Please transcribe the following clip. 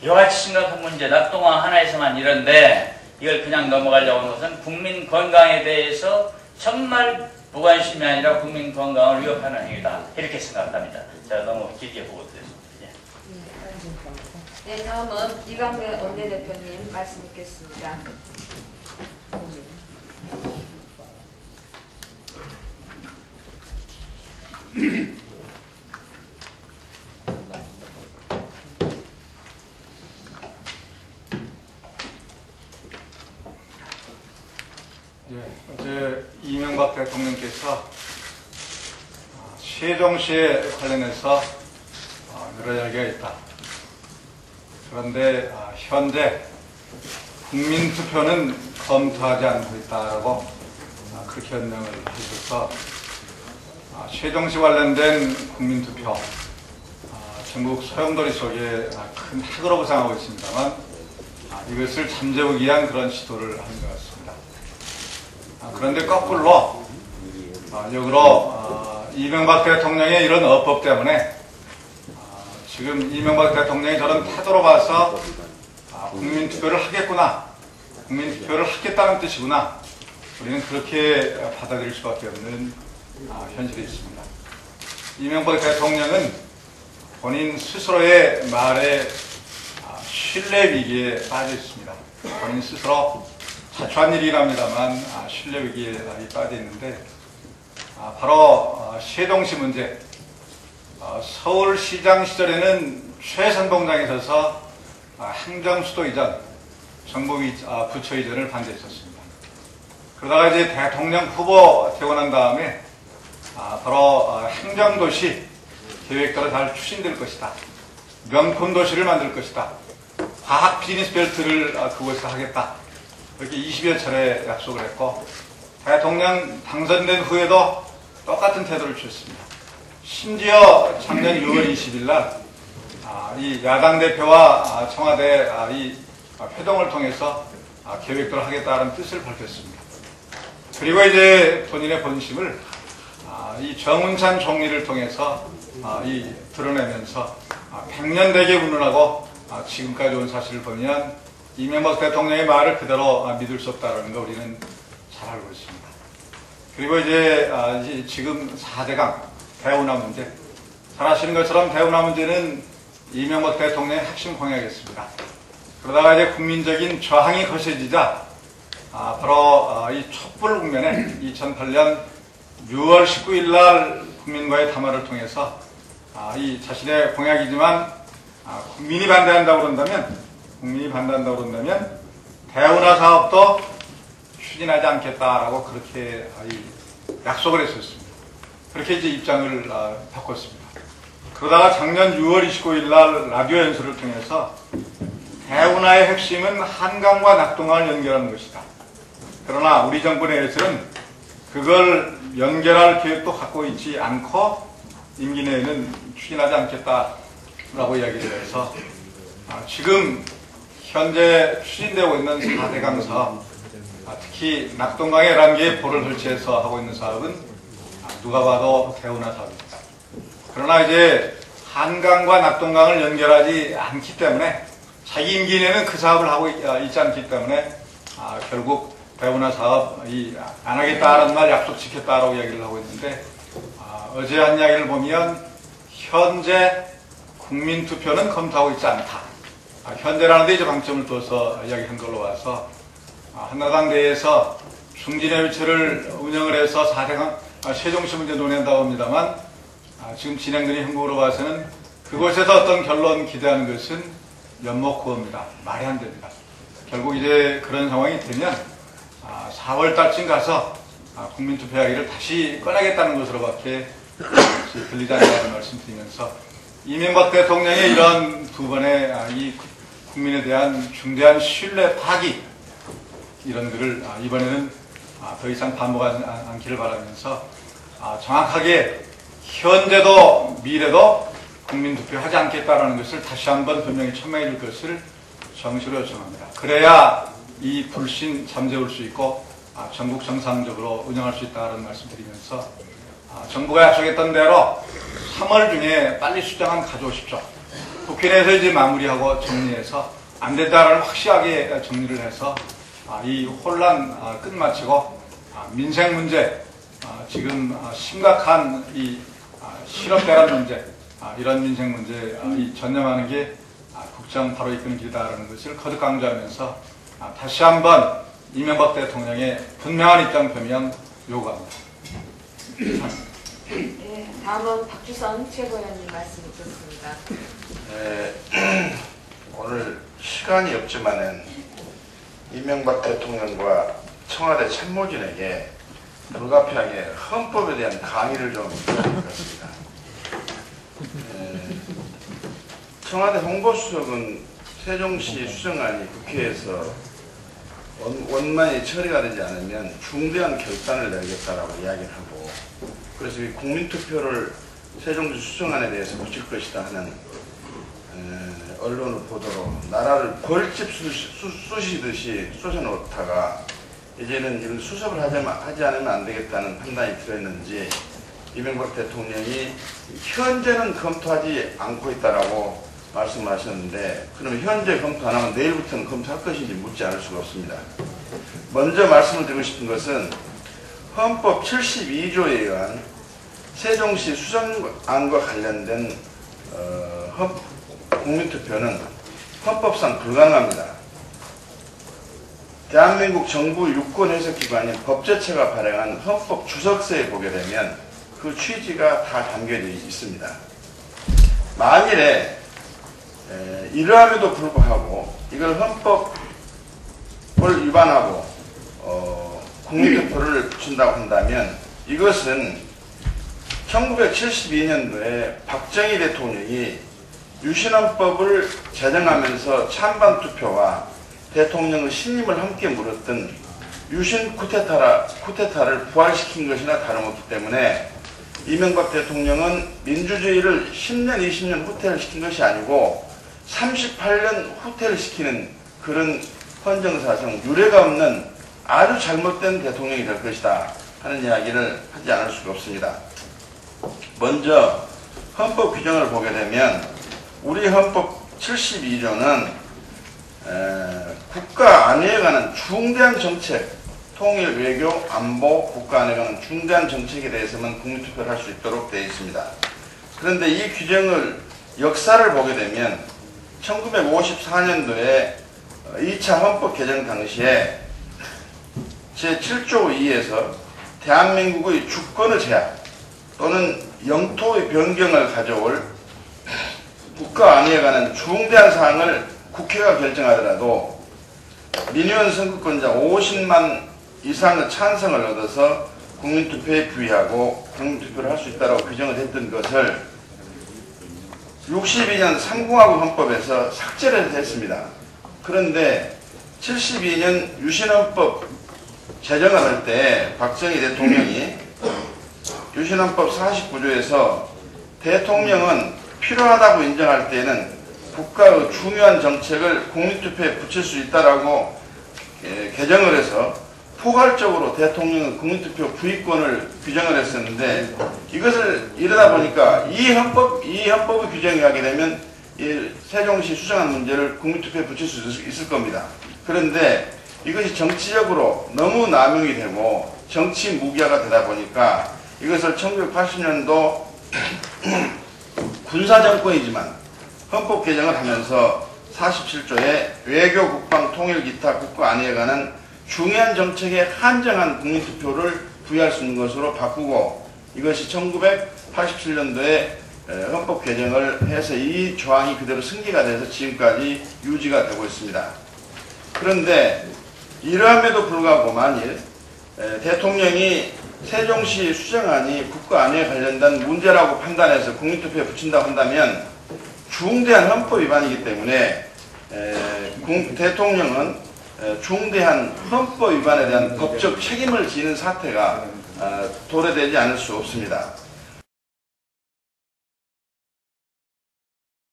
이와 같이 심각한 문제, 낙동강 하나에서만 이런데 이걸 그냥 넘어가려고 하는 것은 국민 건강에 대해서 정말 무관심이 아니라 국민 건강을 위협하는 행위다. 이렇게 생각합니다. 제가 너무 길게 보고 드렸습니다. 네, 다음은 이광배 원내대표님 말씀 듣겠습니다. 어제 이명박 대통령께서 세종시에 관련해서 여러 이야기가 있다. 그런데 현재 국민투표는 검토하지 않고 있다라고 그렇게 변명을 하셔서 세종시 관련된 국민투표 전국 소용돌이 속에 큰 핵으로 부상하고 있습니다만 이것을 잠재우기 위한 그런 시도를 하는 것 같습니다. 그런데 거꾸로 역으로 이명박 대통령의 이런 어법 때문에 지금 이명박 대통령이 저런 태도로 봐서 국민투표를 하겠구나, 국민투표를 하겠다는 뜻이구나, 우리는 그렇게 받아들일 수밖에 없는 현실이 있습니다. 이명박 대통령은 본인 스스로의 말에 신뢰 위기에 빠져 있습니다. 본인 스스로 자초한 일이랍니다만 신뢰 위기에 빠져 있는데 바로 세종시 문제, 서울시장 시절에는 최선봉장에 있어서 행정수도 이전, 정부 부처 이전을 반대했었습니다. 그러다가 이제 대통령 후보 되고 난 다음에 바로 행정도시 계획대로 잘 추진될 것이다, 명품도시를 만들 것이다, 과학 비즈니스 벨트를 그곳에서 하겠다, 이렇게 20여 차례 약속을 했고 대통령 당선된 후에도 똑같은 태도를 취했습니다. 심지어 작년 6월 20일 날 이 야당 대표와 청와대 이 회동을 통해서 계획대로 하겠다는 뜻을 밝혔습니다. 그리고 이제 본인의 본심을 이 정운찬 총리를 통해서 드러내면서 100년 되게 운운하고 지금까지 온 사실을 보면 이명박 대통령의 말을 그대로 믿을 수 없다는 거 우리는 잘 알고 있습니다. 그리고 이제 지금 4대강 대운하 문제, 잘 아시는 것처럼 대운하 문제는 이명박 대통령의 핵심 공약이었습니다. 그러다가 이제 국민적인 저항이 거세지자 바로 이 촛불 국면에 2008년 6월 19일 날 국민과의 담화를 통해서 이 자신의 공약이지만 국민이 반대한다고 그런다면 대운하 사업도 추진하지 않겠다라고 그렇게 약속을 했었습니다. 그렇게 이제 입장을 바꿨습니다. 그러다가 작년 6월 29일 날 라디오 연설을 통해서 대운하의 핵심은 한강과 낙동강을 연결하는 것이다. 그러나 우리 정부 내에서는 그걸 연결할 계획도 갖고 있지 않고 임기 내에는 추진하지 않겠다라고 이야기를 해서 지금 현재 추진되고 있는 4대강 사업, 특히 낙동강에 11개의 포를 설치해서 하고 있는 사업은 누가 봐도 대운하 사업입니다. 그러나 이제 한강과 낙동강을 연결하지 않기 때문에 자기 임기 내에는 그 사업을 하고 있지 않기 때문에 결국 대운하 사업 안 하겠다는 말 약속 지켰다라고 이야기를 하고 있는데 어제 한 이야기를 보면 현재 국민투표는 검토하고 있지 않다. 현재라는 데 이제 방점을 둬서 이야기한 걸로 봐서 한나라당 내에서 중진회의체를 운영을 해서 4대강 세종시 문제 논의한다고 합니다만 지금 진행되는 형국으로 봐서는 그곳에서 어떤 결론 기대하는 것은 연목구호입니다. 말이 안 됩니다. 결국 이제 그런 상황이 되면 4월달쯤 가서 국민투표 이야기를 다시 꺼내겠다는 것으로밖에 들리지 않는다는 말씀드리면서 이명박 대통령의 이런 두 번의 이 국민에 대한 중대한 신뢰 파기, 이런 글을 이번에는 더 이상 반복하지 않기를 바라면서 정확하게 현재도 미래도 국민투표 하지 않겠다는 것을 다시 한번 분명히 천명해 줄 것을 정식으로 요청합니다. 그래야 이 불신 잠재울 수 있고 전국 정상적으로 운영할 수 있다는 말씀드리면서 정부가 약속했던 대로 3월 중에 빨리 수정안 가져오십시오. 국회 내에서 이제 마무리하고 정리해서 안 된다를 확실하게 정리를 해서 이 혼란 끝마치고 민생 문제, 지금 심각한 이 실업 대란 문제, 이런 민생 문제에 전념하는 게 국정 바로 이끄는 길이다라는 것을 거듭 강조하면서 다시 한번 이명박 대통령의 분명한 입장 표명 요구합니다. 네, 다음은 박주성 최고위원님 말씀 듣겠습니다. 오늘 시간이 없지만은 이명박 대통령과 청와대 참모진에게 불가피하게 헌법에 대한 강의를 좀 해야 될 것 같습니다. 청와대 홍보수석은 세종시 수정안이 국회에서 원만히 처리가 되지 않으면 중대한 결단을 내리겠다라고 이야기를 하고, 그래서 이 국민투표를 세종시 수정안에 대해서 붙일 것이다 하는 언론의 보도로 나라를 벌집 쑤시듯이 쑤셔놓다가 이제는 이런 수습을 하지 않으면 안 되겠다는 판단이 들었는지 이명박 대통령이 현재는 검토하지 않고 있다라고 말씀하셨는데, 그러면 현재 검토 안 하면 내일부터는 검토할 것인지 묻지 않을 수가 없습니다. 먼저 말씀을 드리고 싶은 것은 헌법 72조에 의한 세종시 수정안과 관련된 국민투표는 헌법상 불가능합니다. 대한민국 정부 유권해석기관인 법제처가 발행한 헌법 주석서에 보게 되면 그 취지가 다 담겨져 있습니다. 만일에 이러함에도 불구하고 이걸 헌법을 위반하고 국민투표를 붙인다고 한다면 이것은 1972년도에 박정희 대통령이 유신헌법을 제정하면서 찬반투표와 대통령의 신임을 함께 물었던 유신 쿠데타를 부활시킨 것이나 다름없기 때문에 이명박 대통령은 민주주의를 10년, 20년 후퇴를 시킨 것이 아니고 38년 후퇴를 시키는 그런 헌정사상, 유례가 없는 아주 잘못된 대통령이 될 것이다 하는 이야기를 하지 않을 수가 없습니다. 먼저 헌법 규정을 보게 되면 우리 헌법 72조는 국가 안위에 관한 중대한 정책, 통일, 외교, 안보, 국가 안위에 관한 중대한 정책에 대해서만 국민투표를 할 수 있도록 되어 있습니다. 그런데 이 규정을 역사를 보게 되면 1954년도에 2차 헌법 개정 당시에 제7조 2에서 대한민국의 주권의 제약 또는 영토의 변경을 가져올 국가 안위에 관한 중대한 사항을 국회가 결정하더라도 민의원 선거권자 50만 이상의 찬성을 얻어서 국민투표에 부의하고 국민투표를 할 수 있다고 규정을 했던 것을 62년 3공화국 헌법에서 삭제를 했습니다. 그런데 72년 유신헌법 제정을 할 때 박정희 대통령이 유신헌법 49조에서 대통령은 필요하다고 인정할 때에는 국가의 중요한 정책을 국민투표에 붙일 수 있다라고 개정을 해서 포괄적으로 대통령의 국민투표 부의권을 규정을 했었는데, 이것을 이러다 보니까 이 헌법의 규정이 하게 되면 이 세종시 수정안 문제를 국민투표에 붙일 수 있을 겁니다. 그런데 이것이 정치적으로 너무 남용이 되고 정치 무기화가 되다 보니까 이것을 1980년도 군사정권이지만 헌법 개정을 하면서 47조에 외교, 국방, 통일, 기타 국가 안위에 관한 중요한 정책에 한정한 국민투표를 부여할 수 있는 것으로 바꾸고, 이것이 1987년도에 헌법 개정을 해서 이 조항이 그대로 승계가 돼서 지금까지 유지가 되고 있습니다. 그런데 이러함에도 불구하고 만일 대통령이 세종시 수정안이 국가 안위에 관련된 문제라고 판단해서 국민투표에 붙인다고 한다면 중대한 헌법 위반이기 때문에 대통령은 중대한 헌법 위반에 대한 법적 책임을 지는 사태가 도래되지 않을 수 없습니다.